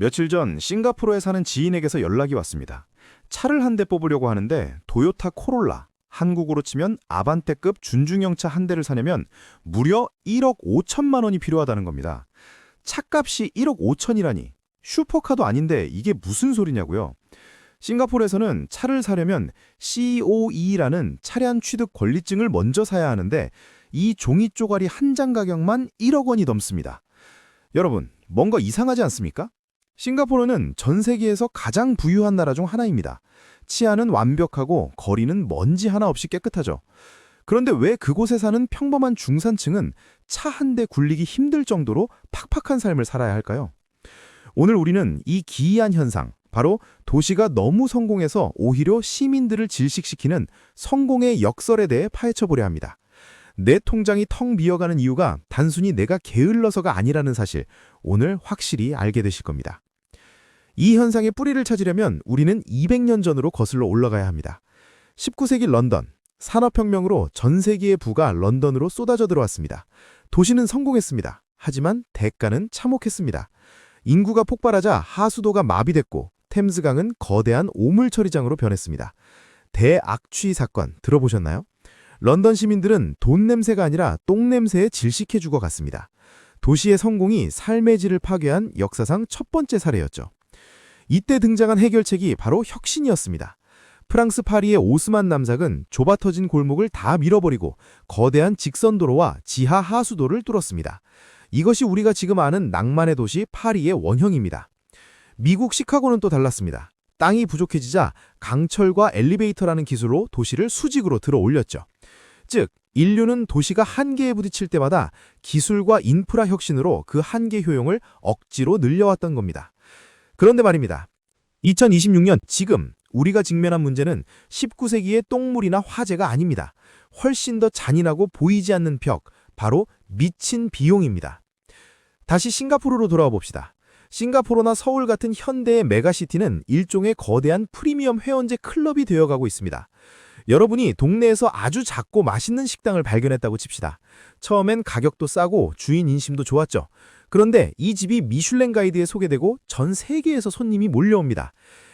며칠 전 싱가포르에 사는 지인에게서 연락이 왔습니다. 차를 한 대 뽑으려고 하는데 토요타 코롤라, 한국으로 치면 아반떼급 준중형차 한 대를 사려면 무려 1억 5천만 원이 필요하다는 겁니다. 차값이 1억 5천이라니 슈퍼카도 아닌데 이게 무슨 소리냐고요. 싱가포르에서는 차를 사려면 COE라는 차량 취득 권리증을 먼저 사야 하는데 이 종이 쪼가리 한 장 가격만 1억 원이 넘습니다. 여러분, 뭔가 이상하지 않습니까? 싱가포르는 전 세계에서 가장 부유한 나라 중 하나입니다. 치안은 완벽하고 거리는 먼지 하나 없이 깨끗하죠. 그런데 왜 그곳에 사는 평범한 중산층은 차 한 대 굴리기 힘들 정도로 팍팍한 삶을 살아야 할까요? 오늘 우리는 이 기이한 현상, 바로 도시가 너무 성공해서 오히려 시민들을 질식시키는 성공의 역설에 대해 파헤쳐보려 합니다. 내 통장이 텅 비어가는 이유가 단순히 내가 게을러서가 아니라는 사실, 오늘 확실히 알게 되실 겁니다. 이 현상의 뿌리를 찾으려면 우리는 200년 전으로 거슬러 올라가야 합니다. 19세기 런던, 산업혁명으로 전 세계의 부가 런던으로 쏟아져 들어왔습니다. 도시는 성공했습니다. 하지만 대가는 참혹했습니다. 인구가 폭발하자 하수도가 마비됐고 템스강은 거대한 오물 처리장으로 변했습니다. 대악취 사건 들어보셨나요? 런던 시민들은 돈 냄새가 아니라 똥 냄새에 질식해 죽어갔습니다. 도시의 성공이 삶의 질을 파괴한 역사상 첫 번째 사례였죠. 이때 등장한 해결책이 바로 혁신이었습니다. 프랑스 파리의 오스만 남작은 좁아터진 골목을 다 밀어버리고 거대한 직선도로와 지하 하수도를 뚫었습니다. 이것이 우리가 지금 아는 낭만의 도시 파리의 원형입니다. 미국 시카고는 또 달랐습니다. 땅이 부족해지자 강철과 엘리베이터라는 기술로 도시를 수직으로 들어 올렸죠. 즉, 인류는 도시가 한계에 부딪힐 때마다 기술과 인프라 혁신으로 그 한계 효용을 억지로 늘려왔던 겁니다. 그런데 말입니다. 2026년 지금 우리가 직면한 문제는 19세기의 똥물이나 화재가 아닙니다. 훨씬 더 잔인하고 보이지 않는 벽, 바로 미친 비용입니다. 다시 싱가포르로 돌아와 봅시다. 싱가포르나 서울 같은 현대의 메가시티는 일종의 거대한 프리미엄 회원제 클럽이 되어가고 있습니다. 여러분이 동네에서 아주 작고 맛있는 식당을 발견했다고 칩시다. 처음엔 가격도 싸고 주인 인심도 좋았죠. 그런데 이 집이 미슐랭 가이드에 소개되고 전 세계에서 손님이 몰려옵니다.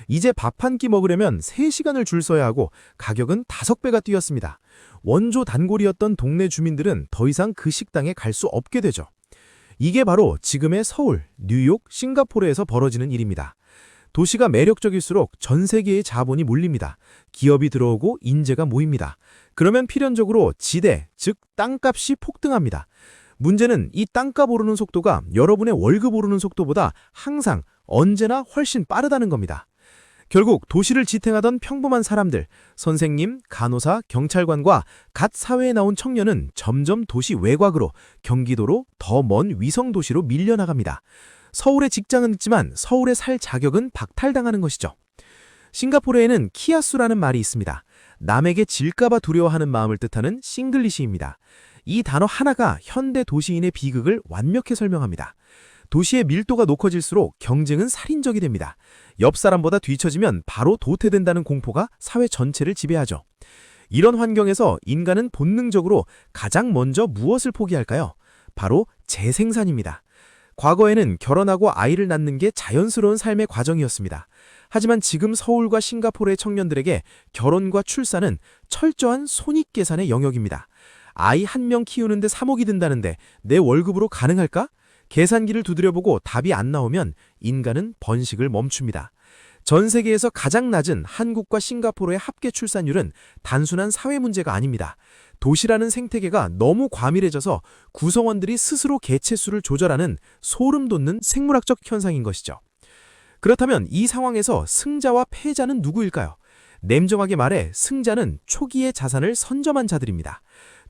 이제 밥 한 끼 먹으려면 3시간을 줄 서야 하고 가격은 5배가 뛰었습니다. 원조 단골이었던 동네 주민들은 더 이상 그 식당에 갈 수 없게 되죠. 이게 바로 지금의 서울, 뉴욕, 싱가포르에서 벌어지는 일입니다. 도시가 매력적일수록 전 세계의 자본이 몰립니다. 기업이 들어오고 인재가 모입니다. 그러면 필연적으로 지대, 즉 땅값이 폭등합니다. 문제는 이 땅값 오르는 속도가 여러분의 월급 오르는 속도보다 항상 언제나 훨씬 빠르다는 겁니다. 결국 도시를 지탱하던 평범한 사람들, 선생님, 간호사, 경찰관과 갓 사회에 나온 청년은 점점 도시 외곽으로, 경기도로, 더 먼 위성도시로 밀려나갑니다. 서울에 직장은 있지만 서울에 살 자격은 박탈당하는 것이죠. 싱가포르에는 키아수라는 말이 있습니다. 남에게 질까봐 두려워하는 마음을 뜻하는 싱글리시입니다. 이 단어 하나가 현대 도시인의 비극을 완벽히 설명합니다. 도시의 밀도가 높아질수록 경쟁은 살인적이 됩니다. 옆 사람보다 뒤처지면 바로 도태된다는 공포가 사회 전체를 지배하죠. 이런 환경에서 인간은 본능적으로 가장 먼저 무엇을 포기할까요? 바로 재생산입니다. 과거에는 결혼하고 아이를 낳는 게 자연스러운 삶의 과정이었습니다. 하지만 지금 서울과 싱가포르의 청년들에게 결혼과 출산은 철저한 손익계산의 영역입니다. 아이 한 명 키우는데 3억이 든다는데 내 월급으로 가능할까? 계산기를 두드려보고 답이 안 나오면 인간은 번식을 멈춥니다. 전 세계에서 가장 낮은 한국과 싱가포르의 합계 출산율은 단순한 사회 문제가 아닙니다. 도시라는 생태계가 너무 과밀해져서 구성원들이 스스로 개체수를 조절하는 소름 돋는 생물학적 현상인 것이죠. 그렇다면 이 상황에서 승자와 패자는 누구일까요? 냉정하게 말해 승자는 초기의 자산을 선점한 자들입니다.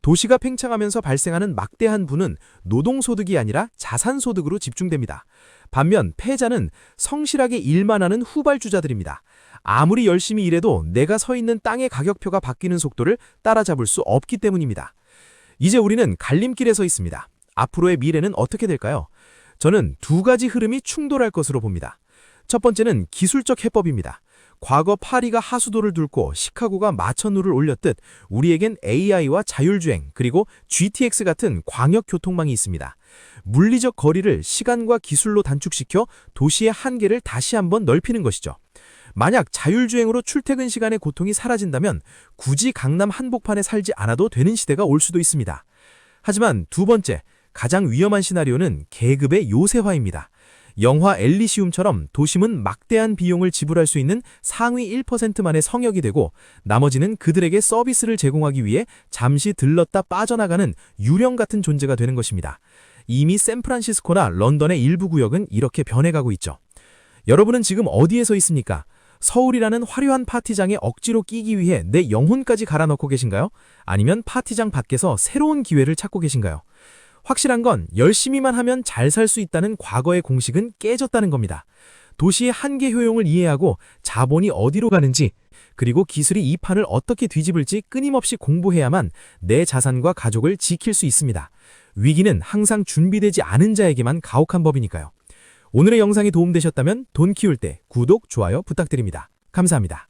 도시가 팽창하면서 발생하는 막대한 부는 노동소득이 아니라 자산소득으로 집중됩니다. 반면 패자는 성실하게 일만 하는 후발주자들입니다. 아무리 열심히 일해도 내가 서 있는 땅의 가격표가 바뀌는 속도를 따라잡을 수 없기 때문입니다. 이제 우리는 갈림길에 서 있습니다. 앞으로의 미래는 어떻게 될까요? 저는 2가지 흐름이 충돌할 것으로 봅니다. 첫 번째는 기술적 해법입니다. 과거 파리가 하수도를 뚫고 시카고가 마천루를 올렸듯 우리에겐 AI와 자율주행 그리고 GTX 같은 광역 교통망이 있습니다. 물리적 거리를 시간과 기술로 단축시켜 도시의 한계를 다시 한번 넓히는 것이죠. 만약 자율주행으로 출퇴근 시간의 고통이 사라진다면 굳이 강남 한복판에 살지 않아도 되는 시대가 올 수도 있습니다. 하지만 두 번째, 가장 위험한 시나리오는 계급의 요새화입니다. 영화 엘리시움처럼 도심은 막대한 비용을 지불할 수 있는 상위 1%만의 성역이 되고 나머지는 그들에게 서비스를 제공하기 위해 잠시 들렀다 빠져나가는 유령 같은 존재가 되는 것입니다. 이미 샌프란시스코나 런던의 일부 구역은 이렇게 변해가고 있죠. 여러분은 지금 어디에 서 있습니까? 서울이라는 화려한 파티장에 억지로 끼기 위해 내 영혼까지 갈아넣고 계신가요? 아니면 파티장 밖에서 새로운 기회를 찾고 계신가요? 확실한 건 열심히만 하면 잘 살 수 있다는 과거의 공식은 깨졌다는 겁니다. 도시의 한계 효용을 이해하고 자본이 어디로 가는지, 그리고 기술이 이 판을 어떻게 뒤집을지 끊임없이 공부해야만 내 자산과 가족을 지킬 수 있습니다. 위기는 항상 준비되지 않은 자에게만 가혹한 법이니까요. 오늘의 영상이 도움되셨다면 돈 키울 때 구독, 좋아요 부탁드립니다. 감사합니다.